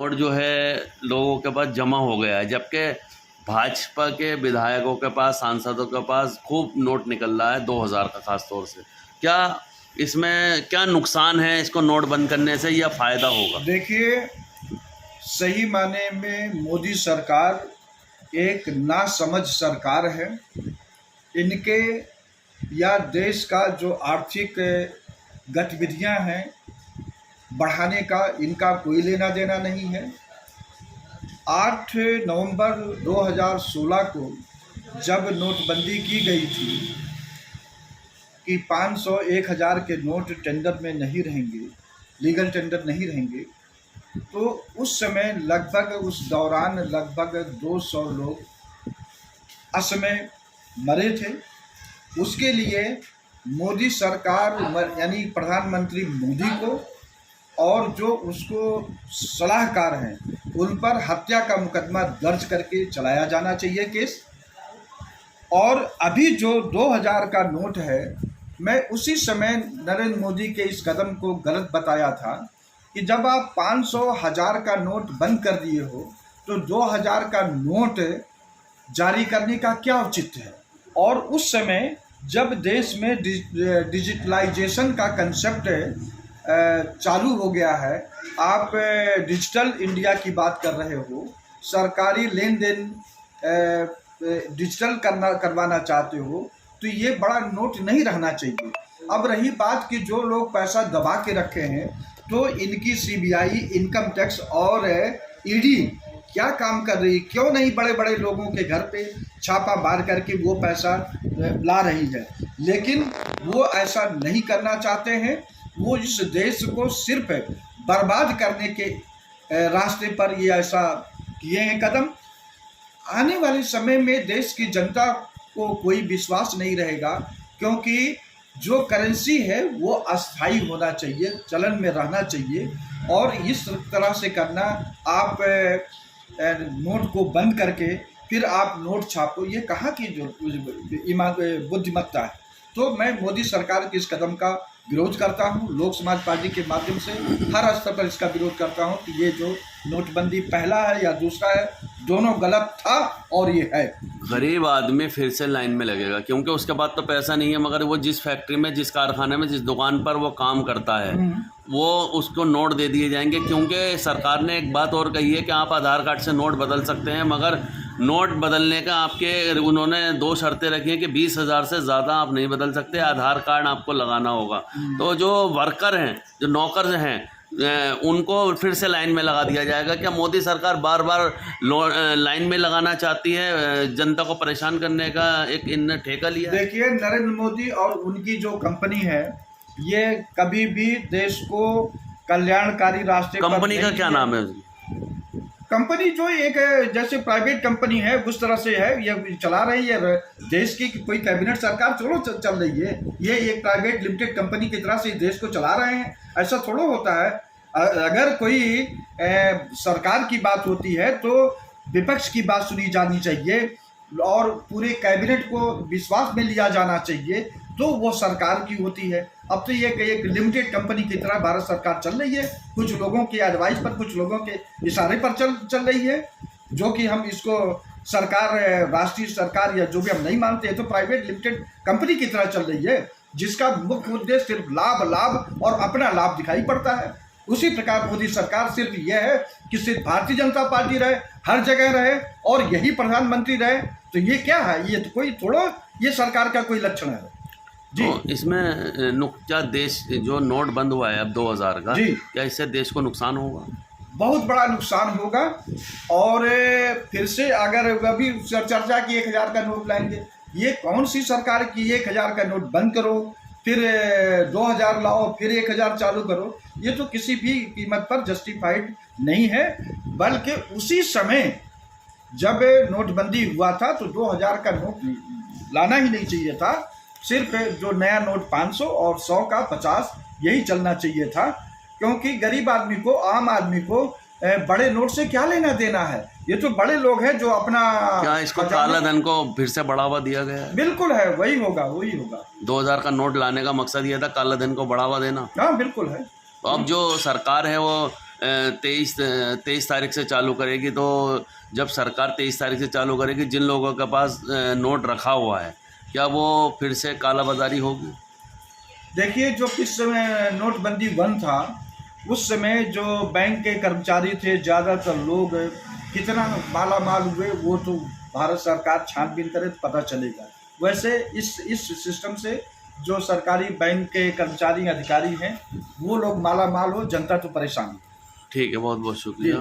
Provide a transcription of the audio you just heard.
Note जो है लोगों के पास जमा हो गया है, जबकि भाजपा के विधायकों के पास, सांसदों के पास खूब नोट निकल रहा है 2000 का खास तौर से। क्या इसमें क्या नुकसान है इसको नोट बंद करने से या फ़ायदा होगा? देखिए, सही माने में मोदी सरकार एक नासमझ सरकार है। इनके या देश का जो आर्थिक गतिविधियां हैं बढ़ाने का इनका कोई लेना देना नहीं है। 8 नवंबर 2016 को जब नोटबंदी की गई थी कि 500 1000 के नोट टेंडर में नहीं रहेंगे, लीगल टेंडर नहीं रहेंगे, तो उस समय उस दौरान लगभग 200 लोग असमय मरे थे। उसके लिए मोदी सरकार यानी प्रधानमंत्री मोदी को और जो उसको सलाहकार हैं उन पर हत्या का मुकदमा दर्ज करके चलाया जाना चाहिए केस। और अभी जो 2000 का नोट है, मैं उसी समय नरेंद्र मोदी के इस कदम को गलत बताया था कि जब आप 500 1000 का नोट बंद कर दिए हो तो 2000 का नोट जारी करने का क्या औचित्य है। और उस समय जब देश में डिजिटलाइजेशन का कंसेप्ट चालू हो गया है, आप डिजिटल इंडिया की बात कर रहे हो, सरकारी लेन देन डिजिटल करवाना चाहते हो, तो ये बड़ा नोट नहीं रहना चाहिए। अब रही बात कि जो लोग पैसा दबा के रखे हैं, तो इनकी सीबीआई, इनकम टैक्स और ईडी क्या काम कर रही, क्यों नहीं बड़े बड़े लोगों के घर पे छापा मार करके वो पैसा ला रही है। लेकिन वो ऐसा नहीं करना चाहते हैं। वो इस देश को सिर्फ बर्बाद करने के रास्ते पर ये ऐसा किए हैं कदम। आने वाले समय में देश की जनता को कोई विश्वास नहीं रहेगा, क्योंकि जो करेंसी है वो अस्थायी होना चाहिए, चलन में रहना चाहिए। और इस तरह से करना, आप नोट को बंद करके फिर आप नोट छापो, ये कहाँ की जो बुद्धिमत्ता है। तो मैं मोदी सरकार के इस कदम का विरोध करता हूँ। लोक समाज पार्टी के माध्यम से हर स्तर पर इसका विरोध करता हूँ कि ये जो नोटबंदी पहला है या दूसरा है, दोनों गलत था और ये है। गरीब आदमी फिर से लाइन में लगेगा, क्योंकि उसके पास तो पैसा नहीं है, मगर वो जिस फैक्ट्री में, जिस कारखाने में, जिस दुकान पर वो काम करता है, वो उसको नोट दे दिए जाएंगे। क्योंकि सरकार ने एक बात और कही है कि आप आधार कार्ड से नोट बदल सकते हैं, मगर नोट बदलने का उन्होंने 2 शर्तें रखी हैं कि 20,000 से ज़्यादा आप नहीं बदल सकते, आधार कार्ड आपको लगाना होगा। तो जो वर्कर हैं, जो नौकर हैं, उनको फिर से लाइन में लगा दिया जाएगा। क्या मोदी सरकार बार बार लाइन में लगाना चाहती है? जनता को परेशान करने का एक इनने ठेका लिया। देखिए, नरेंद्र मोदी और उनकी जो कंपनी है, ये कभी भी देश को कल्याणकारी रास्ते पर कंपनी का क्या नाम है? कंपनी जो एक जैसे प्राइवेट कंपनी है उस तरह से है, ये चला रही है देश की। कोई कैबिनेट सरकार थोड़ा चल रही है, ये एक प्राइवेट लिमिटेड कंपनी की तरह से देश को चला रहे हैं, ऐसा थोड़ा होता है। अगर कोई सरकार की बात होती है तो विपक्ष की बात सुनी जानी चाहिए और पूरे कैबिनेट को विश्वास में लिया जाना चाहिए, तो वो सरकार की होती है। अब तो ये एक लिमिटेड कंपनी की तरह भारत सरकार चल रही है, कुछ लोगों के एडवाइस पर, कुछ लोगों के इशारे पर चल रही है, जो कि हम इसको सरकार, राष्ट्रीय सरकार या जो भी हम नहीं मानते हैं, तो प्राइवेट लिमिटेड कंपनी की तरह चल रही है, जिसका मुख्य उद्देश्य सिर्फ लाभ और अपना लाभ दिखाई पड़ता है। उसी प्रकार मोदी सरकार सिर्फ यह है कि सिर्फ भारतीय जनता पार्टी रहे, हर जगह रहे और यही प्रधानमंत्री रहे, तो ये क्या है? ये तो कोई थोड़ा ये सरकार का कोई लक्षण है जी। तो इसमें क्या देश जो नोट बंद हुआ है अब 2000 का, क्या इससे देश को नुकसान होगा? बहुत बड़ा नुकसान होगा। और फिर से अगर अभी चर्चा की 1000 का नोट लाएंगे, ये कौन सी सरकार की 1000 का नोट बंद करो, फिर 2000 लाओ, फिर 1000 चालू करो, ये तो किसी भी कीमत पर जस्टिफाइड नहीं है। बल्कि उसी समय जब नोटबंदी हुआ था तो 2000 का नोट लाना ही नहीं चाहिए था। सिर्फ जो नया नोट 500 और 100 का 50 यही चलना चाहिए था, क्योंकि गरीब आदमी को, आम आदमी को बड़े नोट से क्या लेना देना है। ये तो बड़े लोग हैं जो अपना, क्या इसको काला धन को फिर से बढ़ावा दिया गया है? बिल्कुल है, वही होगा। 2000 का नोट लाने का मकसद ये था काला धन को बढ़ावा देना। हाँ, बिल्कुल है। तो अब जो सरकार है वो 23 तारीख से चालू करेगी, तो जब सरकार 23 तारीख से चालू करेगी, जिन लोगों के पास नोट रखा हुआ है, क्या वो फिर से कालाबाजारी होगी? देखिए, जो किस समय नोटबंदी बंद था, उस समय जो बैंक के कर्मचारी थे, ज़्यादातर लोग कितना माला माल हुए वो तो भारत सरकार छानबीन करे तो पता चलेगा। वैसे इस सिस्टम से जो सरकारी बैंक के कर्मचारी अधिकारी हैं वो लोग माला माल हो, जनता तो परेशान है। ठीक है, बहुत बहुत शुक्रिया।